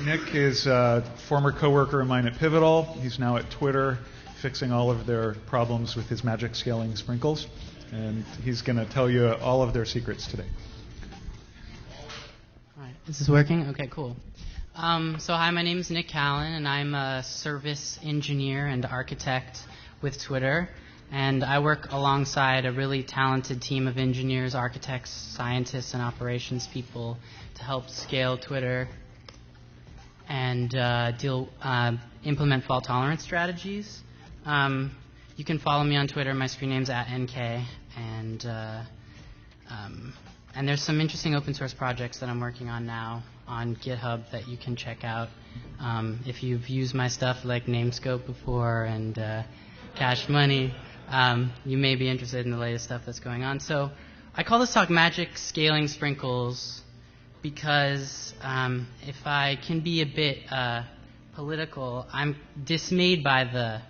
Nick is a former coworker of mine at Pivotal. He's now at Twitter, fixing all of their problems with his magic scaling sprinkles. And he's going to tell you all of their secrets today. All right, this is working? Okay, cool. So hi, my name is Nick Kallen, and I'm a service engineer and architect with Twitter. And I work alongside a really talented team of engineers, architects, scientists, and operations people to help scale Twitter and implement fault tolerance strategies. You can follow me on Twitter. My screen name's @NK, and there's some interesting open source projects that I'm working on now on GitHub that you can check out. If you've used my stuff like Namescope before and Cash Money, you may be interested in the latest stuff that's going on. So I call this talk Magic Scaling Sprinkles because if I can be a bit political, I'm dismayed by the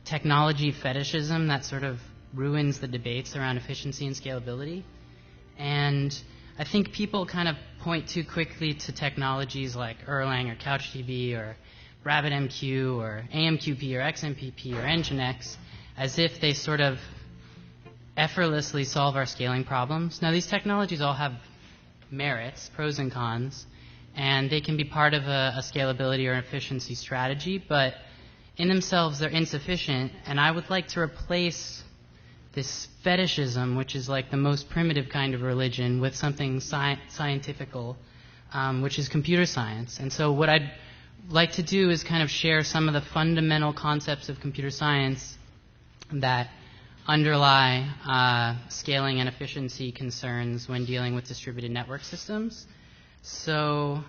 technology fetishism that sort of ruins the debates around efficiency and scalability. And I think people kind of point too quickly to technologies like Erlang or CouchDB or RabbitMQ or AMQP or XMPP or Nginx as if they sort of effortlessly solve our scaling problems. Now, these technologies all have merits, pros and cons, and they can be part of a scalability or efficiency strategy, but in themselves they're insufficient, and I would like to replace this fetishism, which is like the most primitive kind of religion, with something scientifical, which is computer science. And so what I'd like to do is kind of share some of the fundamental concepts of computer science that underlie scaling and efficiency concerns when dealing with distributed network systems. So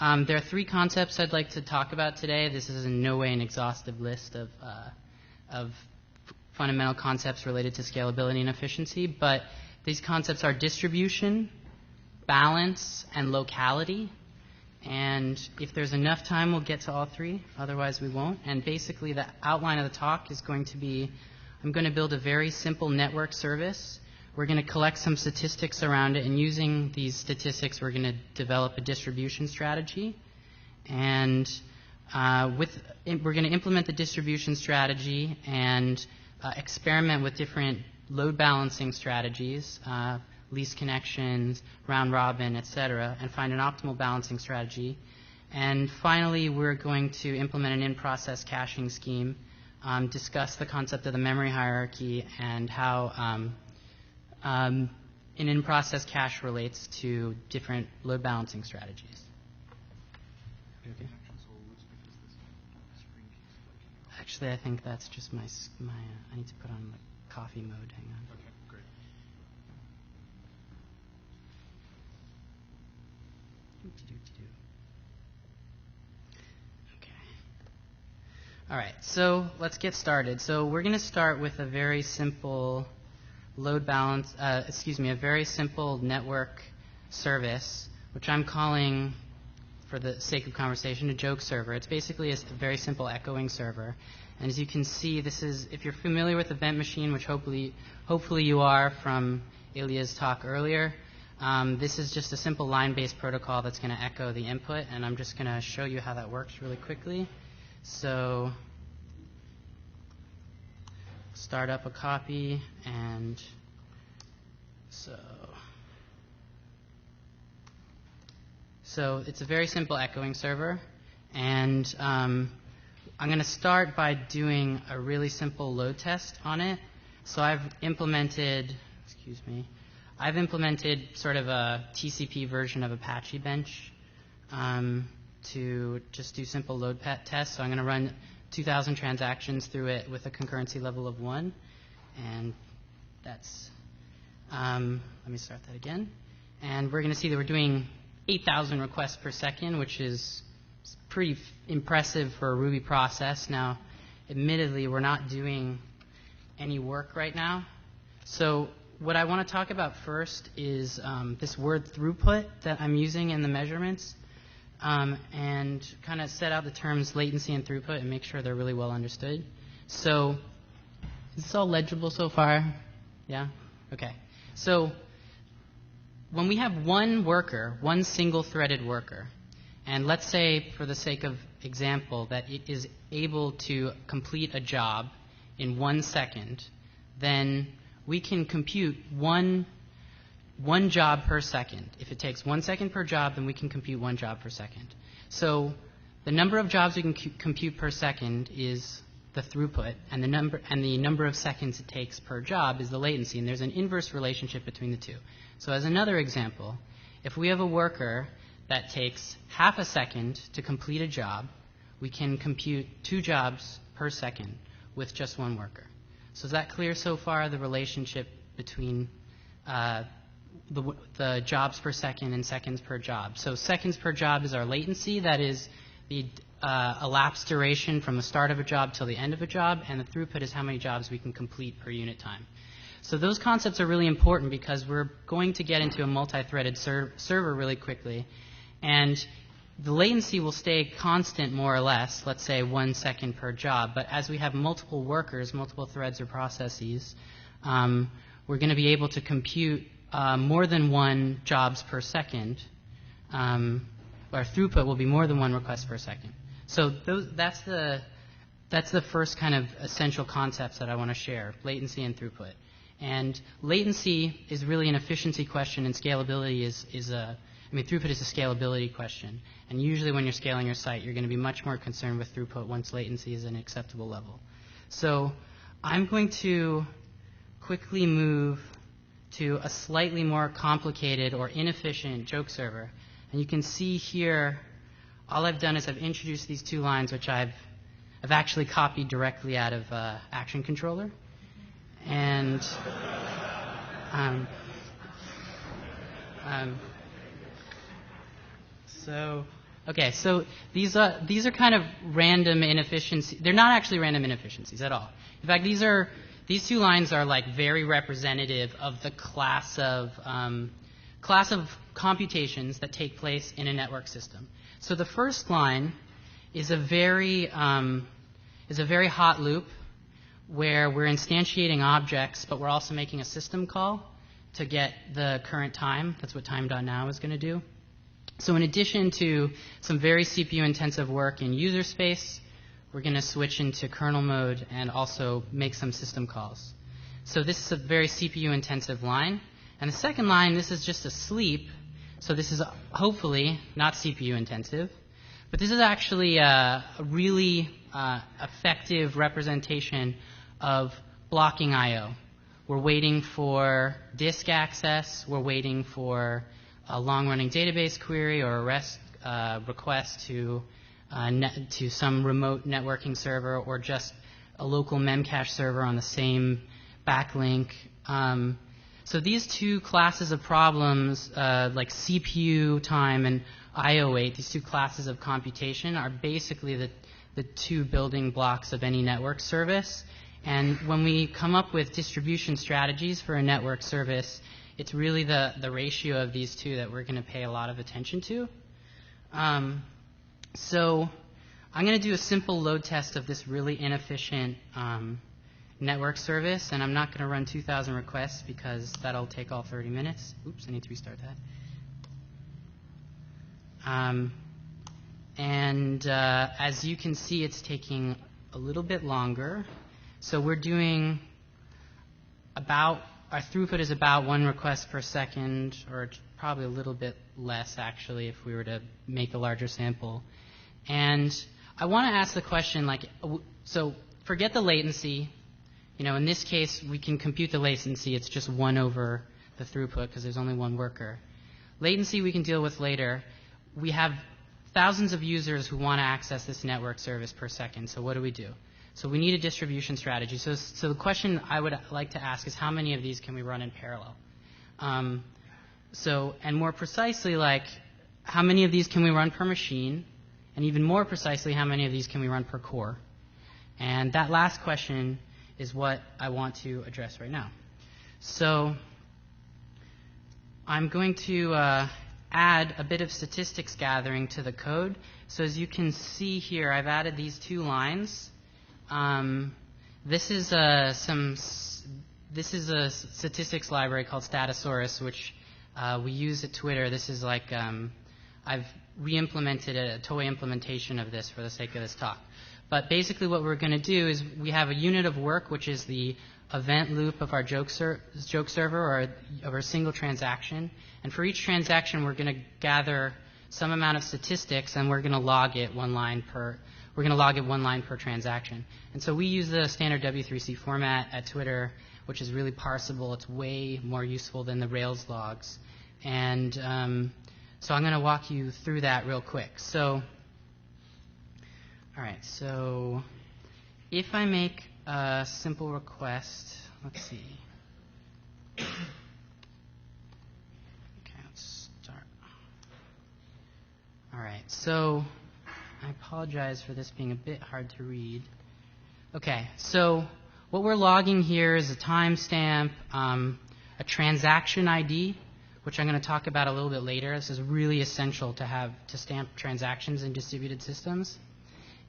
there are three concepts I'd like to talk about today. This is in no way an exhaustive list of fundamental concepts related to scalability and efficiency, but these concepts are distribution, balance, and locality. And if there's enough time, we'll get to all three. Otherwise, we won't. And basically, the outline of the talk is going to be, I'm going to build a very simple network service. We're going to collect some statistics around it, and using these statistics, we're going to develop a distribution strategy. And we're going to implement the distribution strategy and experiment with different load balancing strategies, least connections, round robin, etc., and find an optimal balancing strategy. And finally, we're going to implement an in-process caching scheme, discuss the concept of the memory hierarchy and how an in-process cache relates to different load balancing strategies. Okay. Actually, I think that's just my I need to put on the coffee mode. Hang on. Okay, great. Okay. All right, so let's get started. So we're going to start with a very simple a very simple network service, which I'm calling, for the sake of conversation, a joke server. It's basically a very simple echoing server. And as you can see, this is, if you're familiar with Event Machine, which hopefully you are from Ilya's talk earlier, this is just a simple line-based protocol that's going to echo the input, and I'm just going to show you how that works really quickly. So start up a copy, and so it's a very simple echoing server, and I'm going to start by doing a really simple load test on it. So I've implemented sort of a TCP version of Apache Bench to just do simple load tests. So I'm going to run 2,000 transactions through it with a concurrency level of 1, and that's let me start that again. And we're going to see that we're doing 8,000 requests per second, which is pretty impressive for a Ruby process. Now, admittedly, we're not doing any work right now. So what I want to talk about first is this word throughput that I'm using in the measurements, and kind of set out the terms latency and throughput and make sure they're really well understood. So is this all legible so far? Yeah? Okay. So when we have one worker, one single threaded worker, And let's say, for the sake of example, that it is able to complete a job in 1 second, then we can compute one job per second. If it takes 1 second per job, then we can compute 1 job per second. So the number of jobs we can compute per second is the throughput, and the number of seconds it takes per job is the latency, and there's an inverse relationship between the two. So as another example, if we have a worker that takes half a second to complete a job, we can compute 2 jobs per second with just 1 worker. So is that clear so far, the relationship between the jobs per second and seconds per job? So seconds per job is our latency, that is the elapsed duration from the start of a job till the end of a job, and the throughput is how many jobs we can complete per unit time. So those concepts are really important because we're going to get into a multi-threaded server really quickly, and the latency will stay constant more or less, let's say 1 second per job, but as we have multiple workers, multiple threads or processes, we're going to be able to compute more than 1 jobs per second. Our throughput will be more than 1 request per second. So that's the first kind of essential concepts that I want to share, latency and throughput. And latency is really an efficiency question, and scalability throughput is a scalability question. And usually when you're scaling your site, you're going to be much more concerned with throughput once latency is an acceptable level. So I'm going to quickly move to a slightly more complicated or inefficient joke server. And you can see here, all I've done is I've introduced these 2 lines, which I've actually copied directly out of Action Controller. And so these are kind of random inefficiencies. They're not actually random inefficiencies at all. In fact, these 2 lines are like very representative of the class of computations that take place in a network system. So the first line is a very hot loop where we're instantiating objects, but we're also making a system call to get the current time. That's what time.now is going to do. So in addition to some very CPU-intensive work in user space, we're going to switch into kernel mode and also make some system calls. So this is a very CPU-intensive line. And the second line, this is just a sleep. So this is hopefully not CPU-intensive. But this is actually a really effective representation of blocking I/O. We're waiting for disk access. We're waiting for a long-running database query or a REST request to some remote networking server or just a local memcache server on the same backlink. So these 2 classes of problems, like CPU time and I/O weight, these 2 classes of computation are basically the 2 building blocks of any network service. And when we come up with distribution strategies for a network service, it's really the ratio of these 2 that we're going to pay a lot of attention to. So I'm going to do a simple load test of this really inefficient network service, and I'm not going to run 2,000 requests because that'll take all 30 minutes. Oops, I need to restart that. As you can see, it's taking a little bit longer. So we're doing our throughput is about 1 request per second, or probably a little bit less, actually, if we were to make a larger sample. And I want to ask the question, so forget the latency. In this case, we can compute the latency. It's just 1 over the throughput because there's only 1 worker. Latency we can deal with later. We have thousands of users who want to access this network service per second. So what do we do? So we need a distribution strategy. So the question I would like to ask is how many of these can we run in parallel? And more precisely, how many of these can we run per machine? And even more precisely, how many of these can we run per core? And that last question is what I want to address right now. So I'm going to add a bit of statistics gathering to the code. So as you can see here, I've added these 2 lines. This is a statistics library called Statosaurus, which we use at Twitter. This is re-implemented a toy implementation of this for the sake of this talk. But basically what we're going to do is we have a unit of work, which is the event loop of our joke server, or of our single transaction. And for each transaction, we're going to gather some amount of statistics, and we're going to log it one line per transaction. And so we use the standard W3C format at Twitter, which is really parsable. It's way more useful than the Rails logs. And so I'm going to walk you through that real quick. So, all right, so if I make a simple request, let's see. Okay, let's start. All right, so I apologize for this being a bit hard to read. Okay, so what we're logging here is a timestamp, a transaction ID, which I'm going to talk about a little bit later. This is really essential to stamp transactions in distributed systems.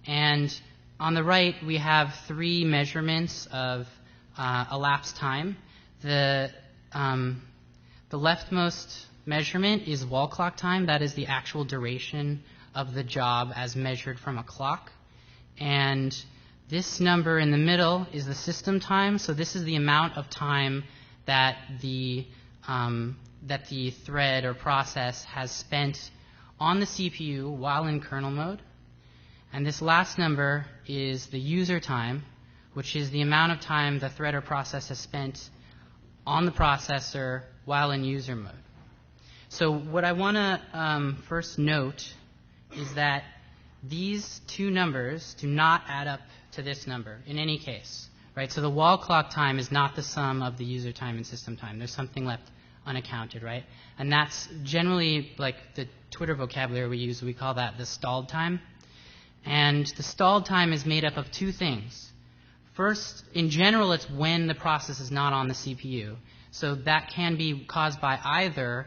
And on the right, we have 3 measurements of elapsed time. The leftmost measurement is wall clock time. That is the actual duration of the job as measured from a clock. And this number in the middle is the system time. So this is the amount of time that the thread or process has spent on the CPU while in kernel mode. And this last number is the user time, which is the amount of time the thread or process has spent on the processor while in user mode. So what I want to first note is that these 2 numbers do not add up to this number in any case, right? So the wall clock time is not the sum of the user time and system time. There's something left unaccounted, right? And that's generally, like the Twitter vocabulary we use, we call that the stalled time. And the stalled time is made up of 2 things. First, in general, it's when the process is not on the CPU. So that can be caused by either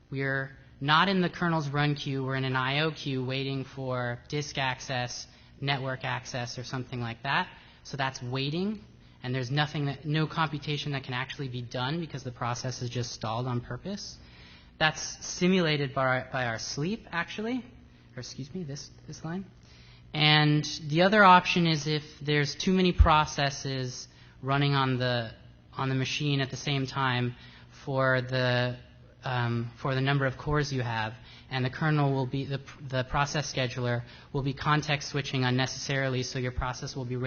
we're not in the kernel's run queue, we're in an I/O queue waiting for disk access, network access, or something like that. So that's waiting, and there's no computation that can actually be done because the process is just stalled on purpose. That's simulated by our sleep, actually, or excuse me, this line. And the other option is if there's too many processes running on the machine at the same time for the number of cores you have, and the kernel will be the process scheduler will be context switching unnecessarily, so your process will be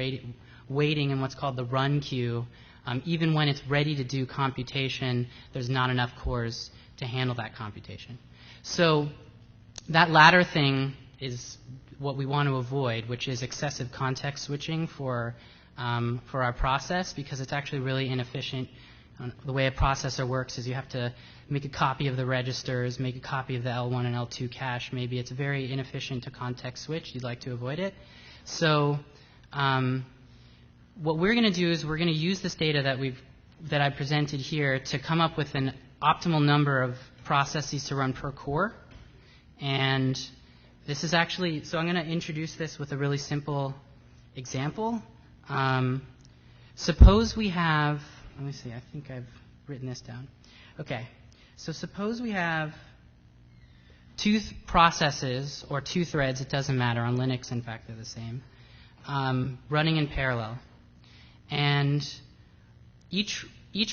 waiting in what's called the run queue. Even when it's ready to do computation, there's not enough cores to handle that computation. So that latter thing is what we want to avoid, which is excessive context switching for our process, because it's actually really inefficient. The way a processor works is you have to make a copy of the registers, make a copy of the L1 and L2 cache. Maybe it's very inefficient to context switch. You'd like to avoid it. So what we're going to do is we're going to use this data that I presented here to come up with an optimal number of processes to run per core. And this is actually, so I'm going to introduce this with a really simple example. Suppose we have, let me see, I think I've written this down. Okay, so suppose we have 2 processes or 2 threads, it doesn't matter. On Linux, in fact, they're the same, running in parallel. And each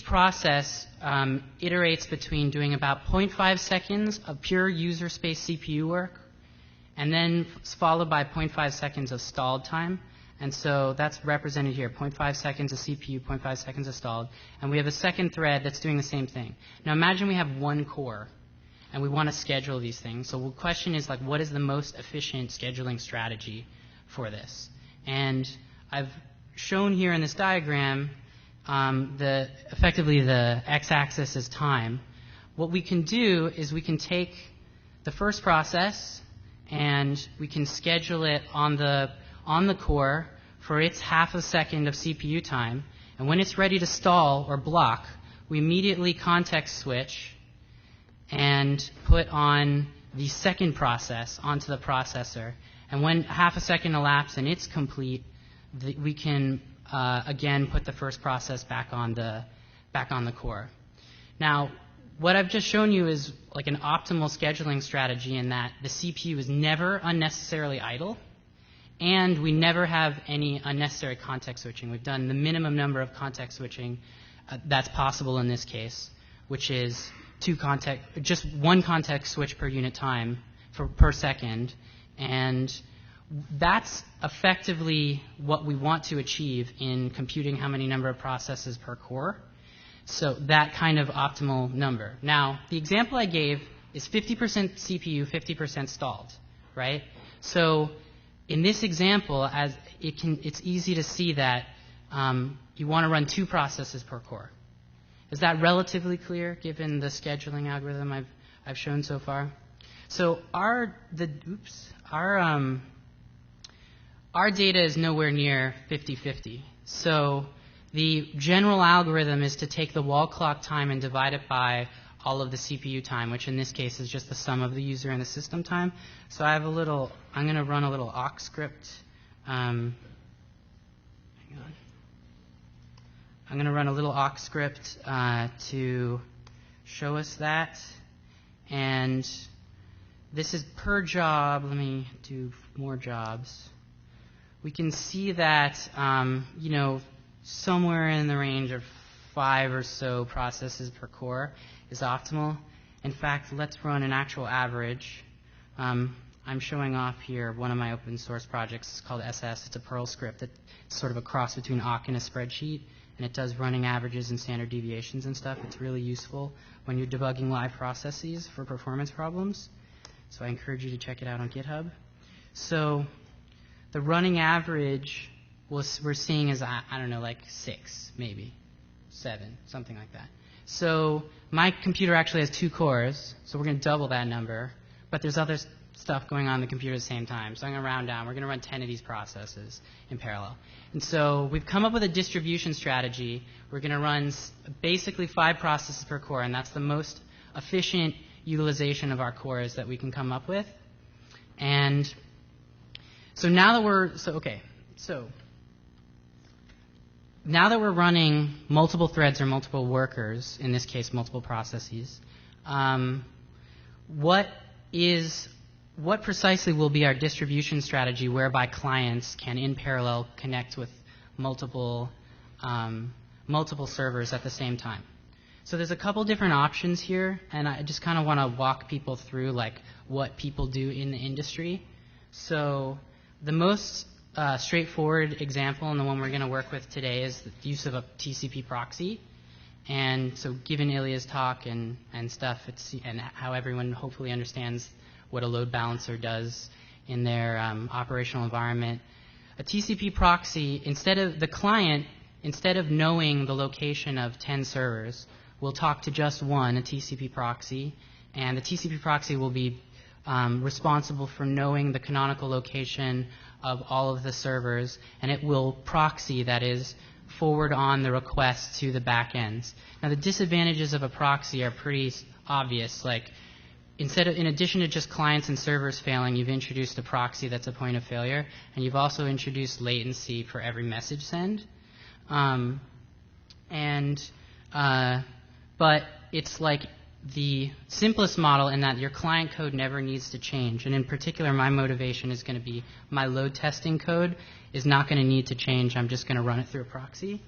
process iterates between doing about 0.5 seconds of pure user space CPU work, and then followed by 0.5 seconds of stalled time. And so that's represented here, 0.5 seconds of CPU, 0.5 seconds of stalled. And we have a second thread that's doing the same thing. Now imagine we have 1 core, and we want to schedule these things. So the question is, like, what is the most efficient scheduling strategy for this? And I've shown here in this diagram effectively the x-axis is time. What we can do is we can take the first process and we can schedule it on the core for its half a second of CPU time. And when it's ready to stall or block, we immediately context switch and put on the second process onto the processor. And when half a second elapses and it's complete, we can again put the first process back on the core. Now, what I've just shown you is like an optimal scheduling strategy in that the CPU is never unnecessarily idle, and we never have any unnecessary context switching. We've done the minimum number of context switching that's possible in this case, which is just one context switch per unit time per second, and that's effectively what we want to achieve in computing how many number of processes per core. So that kind of optimal number. Now, the example I gave is 50% CPU, 50% stalled, right? So in this example, it's easy to see that you want to run 2 processes per core. Is that relatively clear given the scheduling algorithm I've shown so far? So our data is nowhere near 50-50. So the general algorithm is to take the wall clock time and divide it by all of the CPU time, which in this case is just the sum of the user and the system time. So I'm going to run a little awk script. Hang on. I'm going to run a little awk script to show us that. And this is per job. Let me do more jobs. We can see that, somewhere in the range of 5 or so processes per core is optimal. In fact, let's run an actual average. I'm showing off here one of my open source projects. It's called SS. It's a Perl script that's sort of a cross between awk and a spreadsheet, and it does running averages and standard deviations and stuff. It's really useful when you're debugging live processes for performance problems. So I encourage you to check it out on GitHub. So the running average we're seeing is, I don't know, like 6, maybe 7, something like that. So my computer actually has 2 cores, so we're going to double that number. But there's other stuff going on in the computer at the same time. So I'm going to round down. We're going to run 10 of these processes in parallel. And so we've come up with a distribution strategy. We're going to run basically 5 processes per core, and that's the most efficient utilization of our cores that we can come up with. And so now that we're running multiple threads or multiple workers, in this case multiple processes, what precisely will be our distribution strategy whereby clients can in parallel connect with multiple servers at the same time? So there's a couple different options here, and I just kind of want to walk people through like what people do in the industry. So the most straightforward example, and the one we're going to work with today, is the use of a TCP proxy. And so given Ilya's talk and stuff, and how everyone hopefully understands what a load balancer does in their operational environment, a TCP proxy, instead of knowing the location of 10 servers, will talk to just one, a TCP proxy, and the TCP proxy will be responsible for knowing the canonical location of all of the servers, and it will proxy, that is, forward on the request to the backends. Now, the disadvantages of a proxy are pretty obvious. Like, in addition to just clients and servers failing, you've introduced a proxy that's a point of failure, and you've also introduced latency for every message send. But it's like the simplest model in that your client code never needs to change. And in particular, my motivation is going to be my load testing code is not going to need to change. I'm just going to run it through a proxy.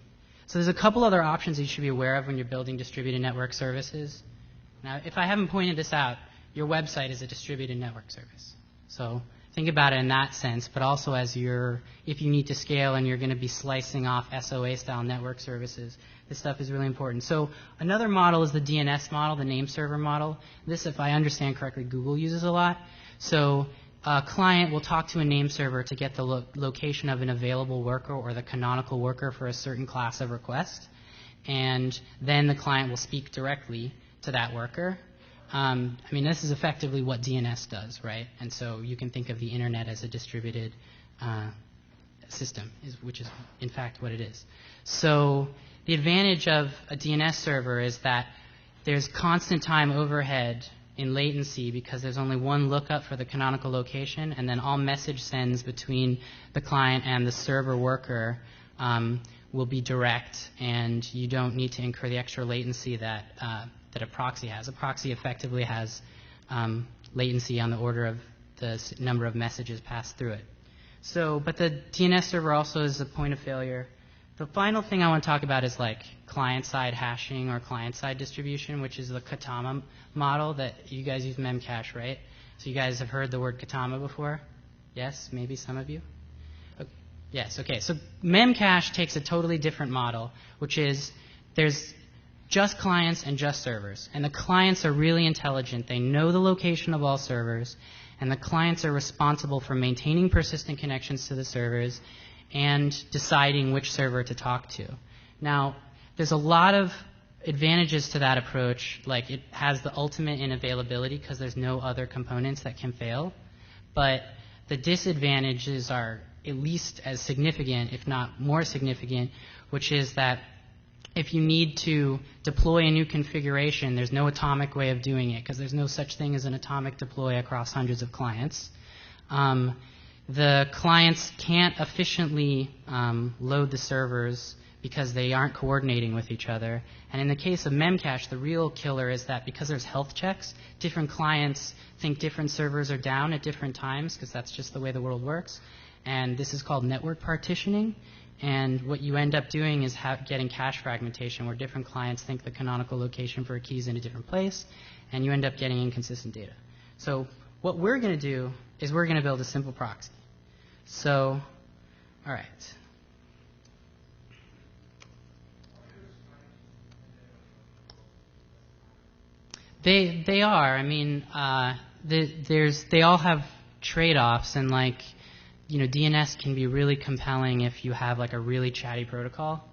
So there's a couple other options you should be aware of when you're building distributed network services. Now, if I haven't pointed this out, your website is a distributed network service. So think about it in that sense, but also as if you need to scale and you're going to be slicing off SOA-style network services, this stuff is really important. So another model is the DNS model, the name server model. This, if I understand correctly, Google uses a lot. So a client will talk to a name server to get the location of an available worker or the canonical worker for a certain class of request. And then the client will speak directly to that worker. This is effectively what DNS does, right? And so you can think of the internet as a distributed system, which is in fact what it is. So the advantage of a DNS server is that there's constant time overhead in latency because there's only one lookup for the canonical location, and then all message sends between the client and the server worker will be direct, and you don't need to incur the extra latency that that a proxy has. A proxy effectively has latency latency on the order of the number of messages passed through it. So, but the DNS server also is a point of failure. The final thing I want to talk about is like client-side hashing or client-side distribution, which is the Katama model that you guys use Memcache, right? So you guys have heard the word Katama before? Yes, maybe some of you? Okay. Yes, okay. So Memcache takes a totally different model, which is there's just clients and just servers. And the clients are really intelligent. They know the location of all servers. And the clients are responsible for maintaining persistent connections to the servers and deciding which server to talk to. Now, there's a lot of advantages to that approach. Like, it has the ultimate in availability because there's no other components that can fail. But the disadvantages are at least as significant, if not more significant, which is that if you need to deploy a new configuration, there's no atomic way of doing it because there's no such thing as an atomic deploy across hundreds of clients. The clients can't efficiently load the servers because they aren't coordinating with each other. And in the case of Memcache, the real killer is that because there's health checks, different clients think different servers are down at different times because that's just the way the world works. And this is called network partitioning. And what you end up doing is getting cache fragmentation where different clients think the canonical location for a key is in a different place, and you end up getting inconsistent data. So what we're going to do is we're going to build a simple proxy. So, all right. They are. I mean, they all have trade-offs, and like, you know, DNS can be really compelling if you have like a really chatty protocol,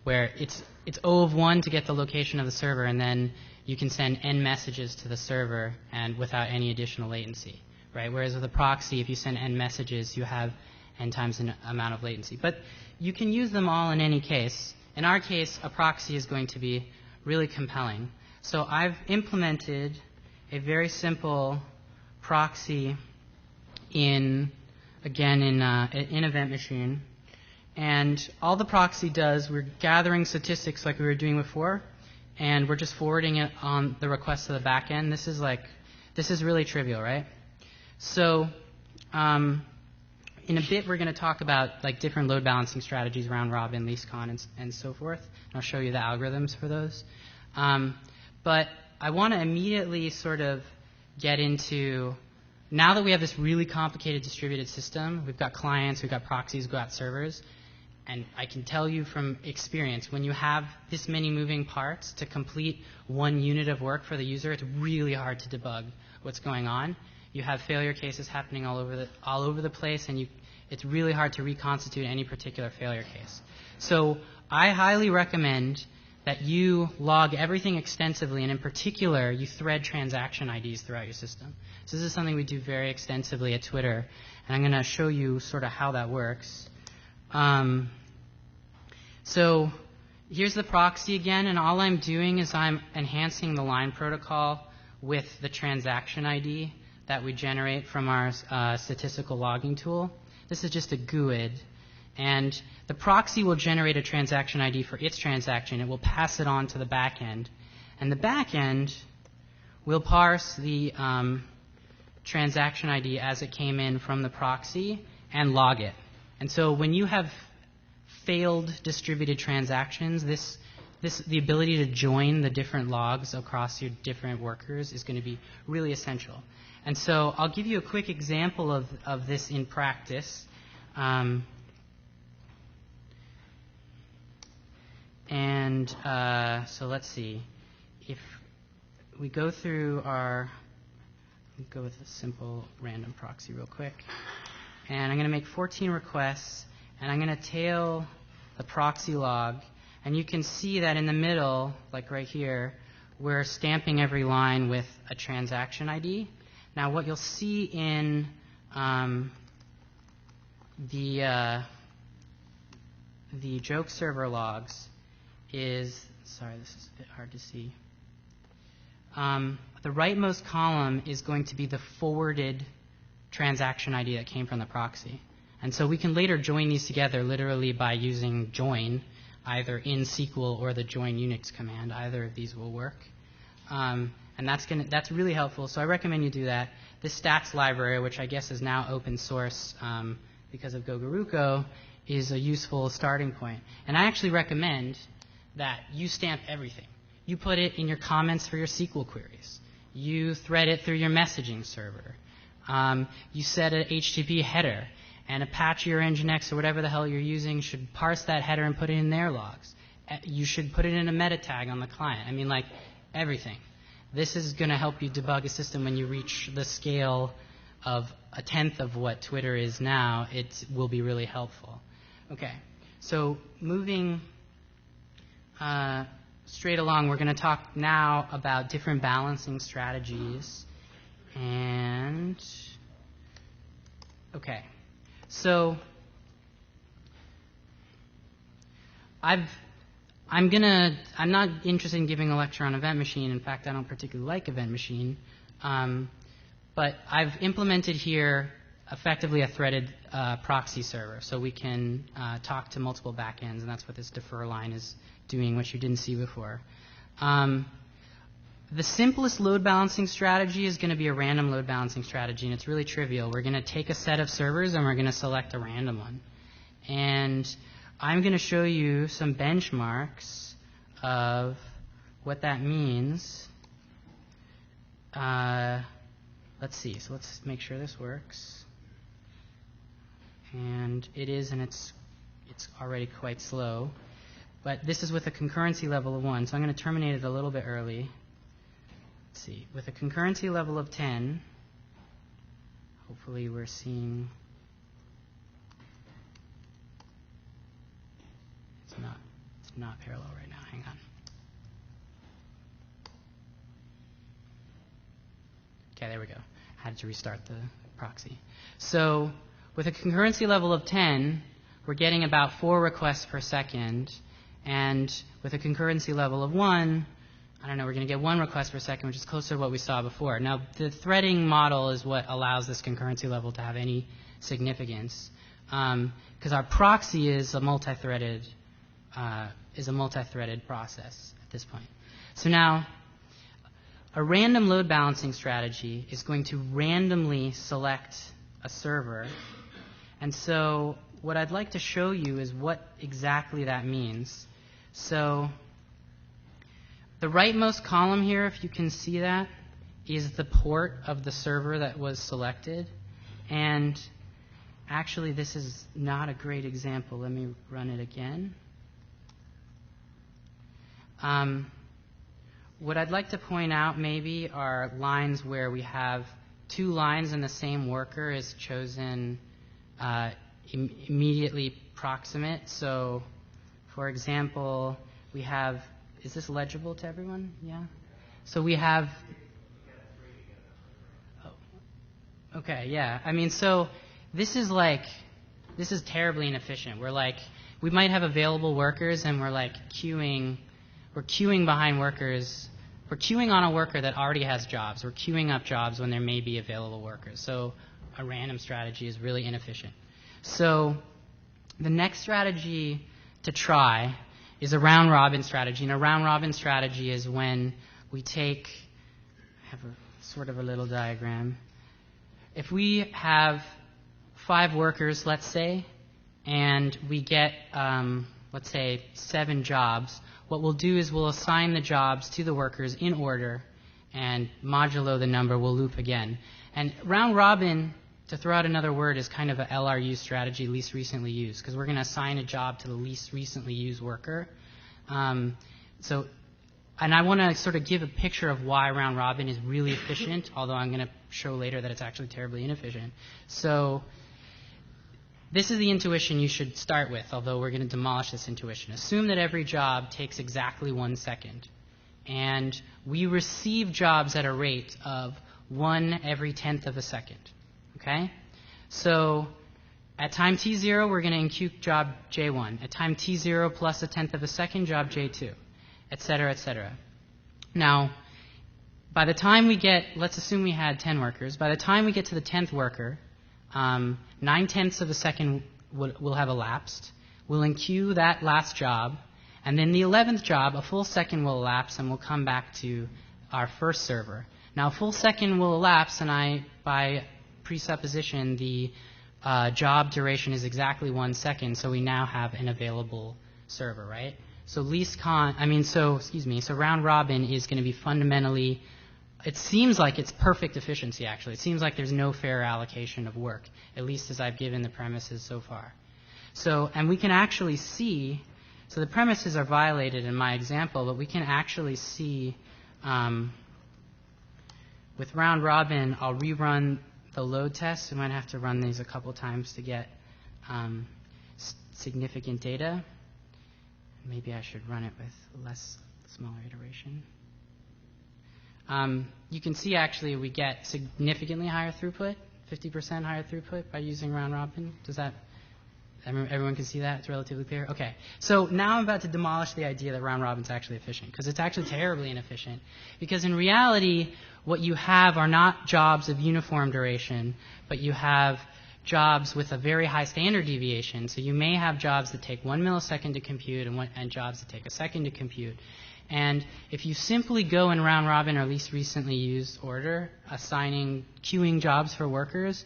where it's O of 1 to get the location of the server, and then you can send n messages to the server and without any additional latency, right? Whereas with a proxy, if you send n messages, you have n times the amount of latency. But you can use them all in any case. In our case, a proxy is going to be really compelling. So I've implemented a very simple proxy in Event Machine. And all the proxy does, we're gathering statistics like we were doing before, and we're just forwarding it on the request to the back end. This is really trivial, right? So in a bit, we're going to talk about like different load balancing strategies, round robin, least con, and so forth. And I'll show you the algorithms for those. But I want to immediately sort of get into, now that we have this really complicated distributed system, we've got clients, we've got proxies, we've got servers, and I can tell you from experience, when you have this many moving parts to complete one unit of work for the user, it's really hard to debug what's going on. You have failure cases happening all over the place, and it's really hard to reconstitute any particular failure case. So I highly recommend that you log everything extensively, and in particular, you thread transaction IDs throughout your system. So this is something we do very extensively at Twitter, and I'm going to show you sort of how that works. So here's the proxy again, and all I'm doing is I'm enhancing the line protocol with the transaction ID that we generate from our statistical logging tool. This is just a GUID. And the proxy will generate a transaction ID for its transaction. It will pass it on to the back end. And the back end will parse the transaction ID as it came in from the proxy and log it. And so when you have failed distributed transactions, the ability to join the different logs across your different workers is going to be really essential. And so I'll give you a quick example of this in practice. So let's see. If we go through go with a simple random proxy real quick. And I'm going to make 14 requests, and I'm going to tail the proxy log. And you can see that in the middle, like right here, we're stamping every line with a transaction ID. Now what you'll see in the joke server logs is, sorry, this is a bit hard to see. The rightmost column is going to be the forwarded transaction ID that came from the proxy. And so we can later join these together literally by using join. either in SQL or the join Unix command. Either of these will work. And that's really helpful, so I recommend you do that. This stats library, which I guess is now open source because of GoGaRuCo, is a useful starting point. And I actually recommend that you stamp everything. You put it in your comments for your SQL queries. You thread it through your messaging server. You set an HTTP header, and Apache or Nginx or whatever the hell you're using should parse that header and put it in their logs. You should put it in a meta tag on the client. I mean, like, everything. This is going to help you debug a system when you reach the scale of 1/10 of what Twitter is now. It will be really helpful. Okay, so moving straight along, we're going to talk now about different balancing strategies. And, okay, so I'm not interested in giving a lecture on Event Machine. In fact, I don't particularly like Event Machine. But I've implemented here effectively a threaded proxy server, so we can talk to multiple backends, and that's what this defer line is doing, which you didn't see before. The simplest load balancing strategy is going to be a random load balancing strategy, and it's really trivial. We're going to take a set of servers, and we're going to select a random one. And I'm going to show you some benchmarks of what that means. Let's see. So let's make sure this works. And it is, and it's already quite slow. But this is with a concurrency level of 1, so I'm going to terminate it a little bit early. Let's see. With a concurrency level of 10, hopefully we're seeing... It's not parallel right now. Hang on. Okay, there we go. I had to restart the proxy. So with a concurrency level of 10, we're getting about 4 requests per second. And with a concurrency level of 1, I don't know, we're going to get 1 request per second, which is closer to what we saw before. Now, the threading model is what allows this concurrency level to have any significance, because our proxy is a multi-threaded process at this point. So now, a random load balancing strategy is going to randomly select a server. And so what I'd like to show you is what exactly that means. So the rightmost column here, if you can see that, is the port of the server that was selected. And actually, this is not a great example. Let me run it again. What I'd like to point out maybe are lines where we have 2 lines and the same worker is chosen immediately proximate. So, for example, we have, is this legible to everyone? Yeah? So we have, oh, okay, yeah. I mean, so this is terribly inefficient. We're like, we might have available workers and we're like we're queuing behind workers. We're queuing on a worker that already has jobs. We're queuing up jobs when there may be available workers. So a random strategy is really inefficient. So the next strategy to try is a round-robin strategy. And a round-robin strategy is when we take, I have sort of a little diagram. If we have 5 workers, let's say, and we get, let's say, 7 jobs, what we'll do is we'll assign the jobs to the workers in order, and modulo the number, we'll loop again. And round-robin, to throw out another word, is kind of a LRU strategy, least recently used, because we're going to assign a job to the least recently used worker. And I want to sort of give a picture of why round-robin is really efficient, although I'm going to show later that it's actually terribly inefficient. So this is the intuition you should start with, although we're going to demolish this intuition. Assume that every job takes exactly 1 second. And we receive jobs at a rate of 1 every 10th of a second. Okay? So at time t0, we're going to enqueue job j1. At time t0 plus 1/10 of a second, job j2, et cetera, et cetera. Now, by the time we get, let's assume we had 10 workers. By the time we get to the 10th worker, 9/10 of a second will have elapsed. We'll enqueue that last job, And then the 11th job, a full second will elapse, and we'll come back to our first server. Now, a full second will elapse, and by presupposition, the job duration is exactly 1 second, so we now have an available server, right? So so round robin is going to be fundamentally, it seems like it's perfect efficiency, actually. It seems like there's no fair allocation of work, at least as I've given the premises so far. So, and we can actually see, so the premises are violated in my example, but we can actually see with round robin, I'll rerun the load test. We might have to run these a couple times to get significant data. Maybe I should run it with smaller iteration. You can see actually we get significantly higher throughput, 50% higher throughput by using round robin. Does that, everyone can see that? It's relatively clear? Okay. So now I'm about to demolish the idea that round robin is actually efficient, because it's actually terribly inefficient. Because in reality, what you have are not jobs of uniform duration, but you have jobs with a very high standard deviation. So you may have jobs that take 1 millisecond to compute and jobs that take a second to compute. And if you simply go in round robin or least recently used order, queuing jobs for workers,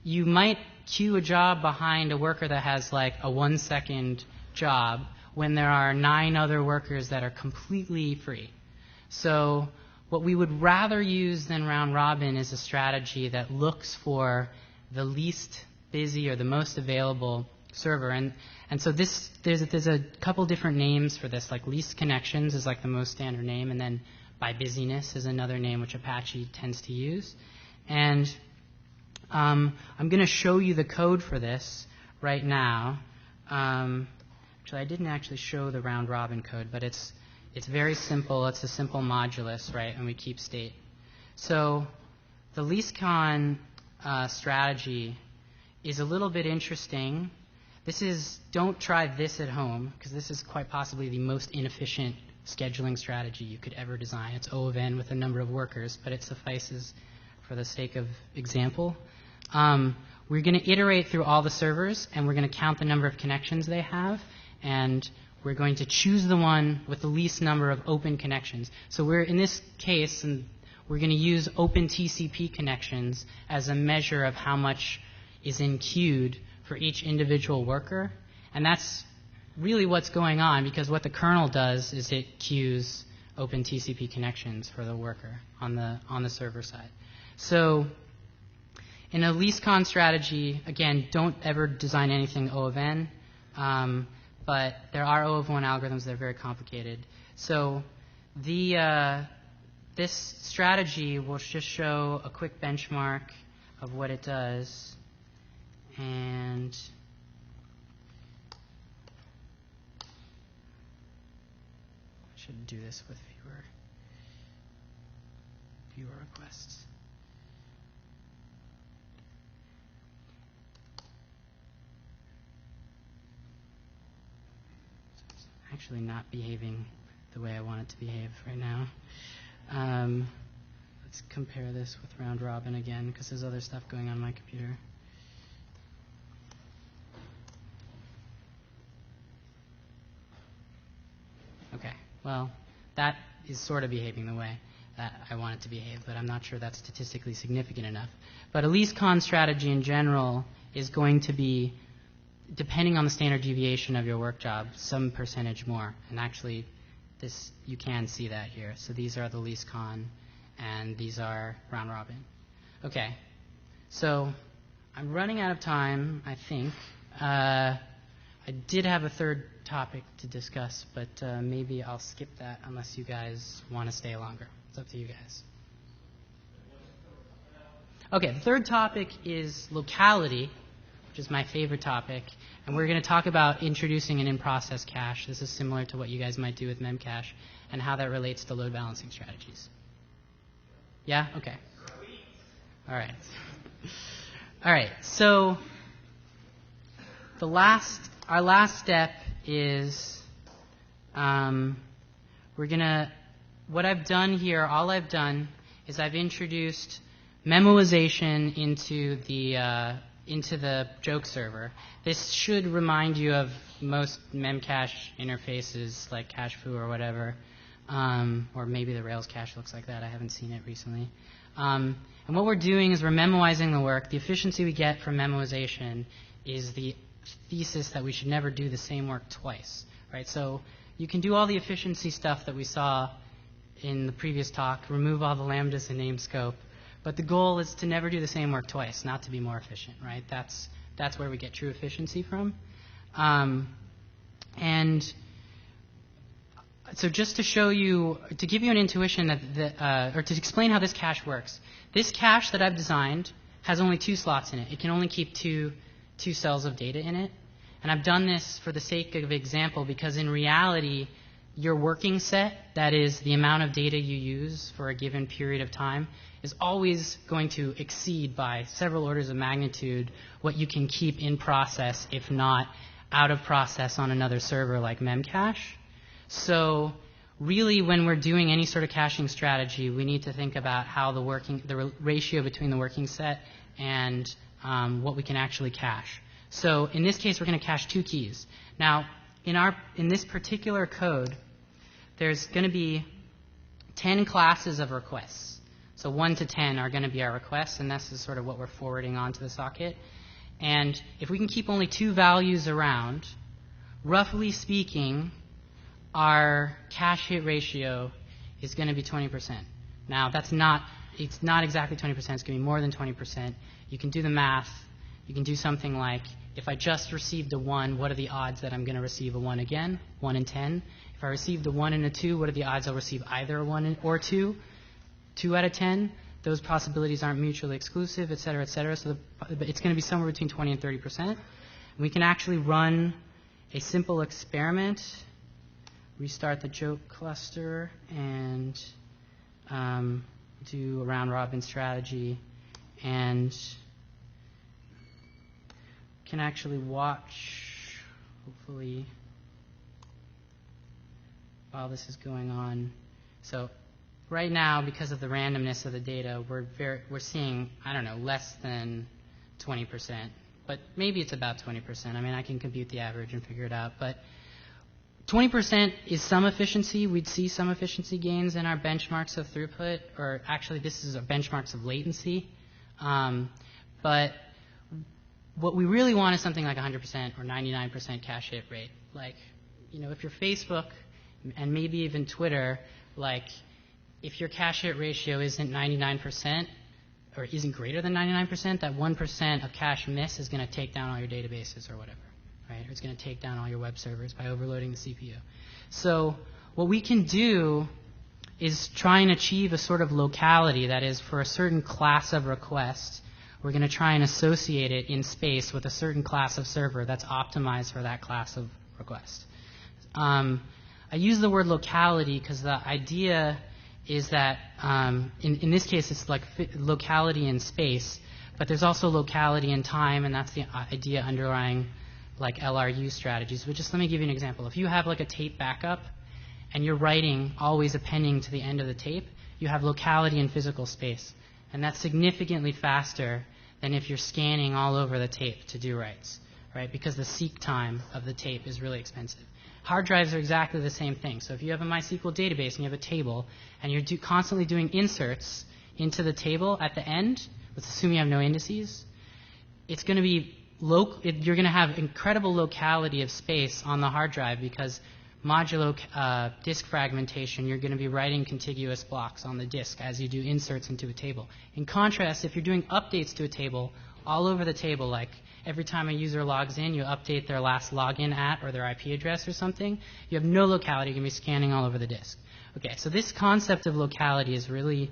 you might queue a job behind a worker that has like a 1 second job when there are 9 other workers that are completely free. So what we would rather use than round robin is a strategy that looks for the least busy or the most available server. And so there's a couple different names for this, like least connections is like the most standard name, and then by busyness is another name which Apache tends to use. And I'm going to show you the code for this right now. Actually, I didn't actually show the round robin code, but it's very simple. It's a simple modulus, right? And we keep state. So the leastcon strategy is a little bit interesting. Don't try this at home, because this is quite possibly the most inefficient scheduling strategy you could ever design. It's O of n with a number of workers, but it suffices for the sake of example. We're going to iterate through all the servers, and we're going to count the number of connections they have, and we're going to choose the one with the least number of open connections. So we're, in this case, and we're going to use open TCP connections as a measure of how much is in queued for each individual worker. And that's really what's going on, because what the kernel does is it queues open TCP connections for the worker on the server side. So in a leastcon strategy, again, don't ever design anything O of n, but there are O of 1 algorithms that are very complicated. So this strategy will just show a quick benchmark of what it does. And I should do this with viewer requests. It's actually not behaving the way I want it to behave right now. Let's compare this with round robin again, because there's other stuff going on my computer. Okay, well, that is sort of behaving the way that I want it to behave, but I'm not sure that's statistically significant enough. But a leastcon strategy in general is going to be, depending on the standard deviation of your work job, some percentage more. And actually, you can see that here. So these are the leastcon, and these are round robin. Okay, so I'm running out of time, I think. I did have a third topic to discuss, but maybe I'll skip that unless you guys want to stay longer. It's up to you guys. Okay, the third topic is locality, which is my favorite topic, and we're going to talk about introducing an in-process cache. This is similar to what you guys might do with memcache, and how that relates to load balancing strategies. Yeah? Okay. All right. All right, so our last step is what I've done here, all I've done is I've introduced memoization into the into the joke server. This should remind you of most memcache interfaces like cache.foo or whatever, or maybe the Rails cache looks like that. I haven't seen it recently. And what we're doing is we're memoizing the work. The efficiency we get from memoization is the thesis that we should never do the same work twice, right? So you can do all the efficiency stuff that we saw in the previous talk, remove all the lambdas and name scope, but the goal is to never do the same work twice, not to be more efficient, right? That's where we get true efficiency from. And so just to show you, to give you an intuition or to explain how this cache works, this cache that I've designed has only 2 slots in it. It can only keep two cells of data in it. And I've done this for the sake of example because in reality, your working set, that is the amount of data you use for a given period of time, is always going to exceed by several orders of magnitude what you can keep in process, if not out of process on another server like Memcache. So really, when we're doing any sort of caching strategy, we need to think about how the ratio between the working set and what we can actually cache. So in this case, we're going to cache 2 keys. Now, in this particular code, there's going to be 10 classes of requests. So 1 to 10 are going to be our requests, and this is sort of what we're forwarding onto the socket. And if we can keep only 2 values around, roughly speaking, our cache hit ratio is going to be 20%. Now, it's not exactly 20%. It's going to be more than 20%. You can do the math. You can do something like, if I just received a 1, what are the odds that I'm going to receive a 1 again? 1 in 10. If I received a 1 and a 2, what are the odds I'll receive either a 1 or 2? 2 out of 10. Those possibilities aren't mutually exclusive, et cetera, et cetera. So it's going to be somewhere between 20 and 30%. We can actually run a simple experiment, restart the joke cluster, and do a round-robin strategy, and can actually watch, hopefully, while this is going on. So right now, because of the randomness of the data, we're seeing, I don't know, less than 20%, but maybe it's about 20%. I mean, I can compute the average and figure it out, but 20% is some efficiency. We'd see some efficiency gains in our benchmarks of throughput, or actually this is our benchmarks of latency. But what we really want is something like 100% or 99% cache hit rate. Like, if you're Facebook and maybe even Twitter, like, if your cache hit ratio isn't 99% or isn't greater than 99%, that 1% of cache miss is going to take down all your databases or whatever. Right? Or it's going to take down all your web servers by overloading the CPU. So what we can do is try and achieve a sort of locality, that is, for a certain class of request, we're going to try and associate it in space with a certain class of server that's optimized for that class of request. I use the word locality because the idea is that, in this case, it's like locality in space, but there's also locality in time, and that's the idea underlying like LRU strategies. But just let me give you an example. If you have like a tape backup and you're writing always appending to the end of the tape, you have locality in physical space. And that's significantly faster than if you're scanning all over the tape to do writes, right? Because the seek time of the tape is really expensive. Hard drives are exactly the same thing. So if you have a MySQL database and you have a table and you're constantly doing inserts into the table at the end, let's assume you have no indices, it's going to be you're going to have incredible locality of space on the hard drive because modulo disk fragmentation, you're going to be writing contiguous blocks on the disk as you do inserts into a table. In contrast, if you're doing updates to a table all over the table, like every time a user logs in, you update their last login at or their IP address or something, you have no locality. You're going to be scanning all over the disk. Okay, so this concept of locality is really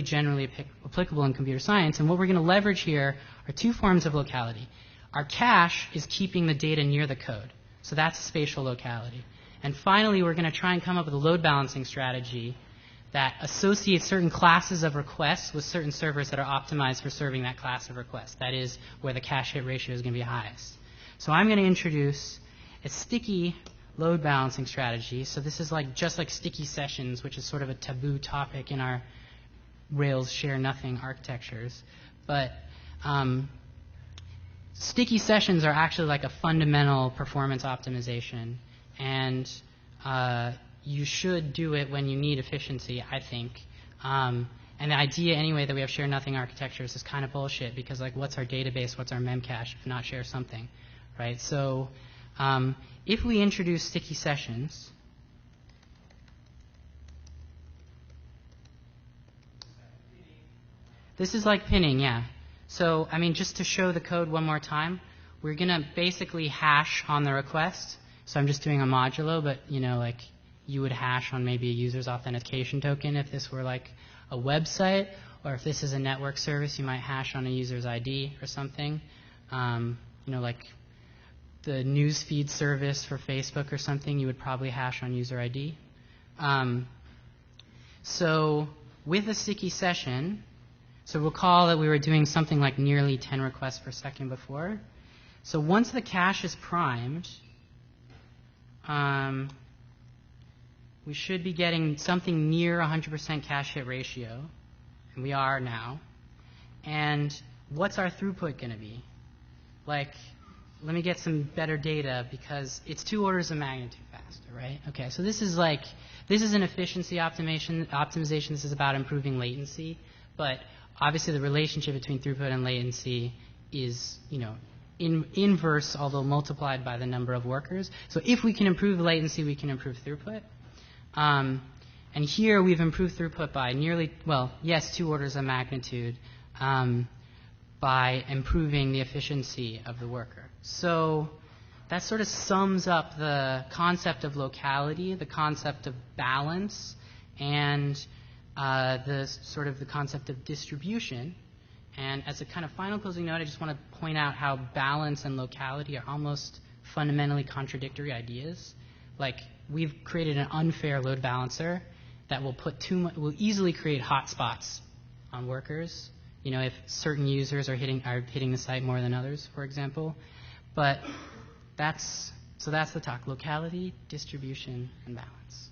generally applicable in computer science, and what we're going to leverage here are 2 forms of locality. Our cache is keeping the data near the code, so that's spatial locality. And finally, we're going to try and come up with a load balancing strategy that associates certain classes of requests with certain servers that are optimized for serving that class of requests. That is where the cache hit ratio is going to be highest. So I'm going to introduce a sticky load balancing strategy. So this is just like sticky sessions, which is sort of a taboo topic in our Rails share nothing architectures. But sticky sessions are actually like a fundamental performance optimization, and you should do it when you need efficiency, I think. And the idea, anyway, that we have share nothing architectures is kind of bullshit, because, like, what's our database, what's our memcache, if not share something, right? So if we introduce sticky sessions, this is like pinning, yeah. So, I mean, just to show the code one more time, we're going to basically hash on the request. So I'm just doing a modulo, but, you know, like, you would hash on maybe a user's authentication token if this were like a website, or if this is a network service, you might hash on a user's ID or something. You know, like the newsfeed service for Facebook or something, you would probably hash on user ID. So with a sticky session, so recall that we were doing something like nearly 10 requests per second before. So once the cache is primed, we should be getting something near 100% cache hit ratio, and we are now. And what's our throughput going to be? Like, let me get some better data, because it's 2 orders of magnitude faster, right? Okay, so this is an efficiency optimization. This is about improving latency, but obviously the relationship between throughput and latency is, you know, inverse, although multiplied by the number of workers. So if we can improve latency, we can improve throughput. And here we've improved throughput by nearly, well, yes, 2 orders of magnitude, by improving the efficiency of the worker. So that sort of sums up the concept of locality, the concept of balance, and the concept of distribution. And as a kind of final closing note, I just want to point out how balance and locality are almost fundamentally contradictory ideas. Like, we've created an unfair load balancer that will easily create hotspots on workers. You know, if certain users are hitting the site more than others, for example. But that's the talk: locality, distribution, and balance.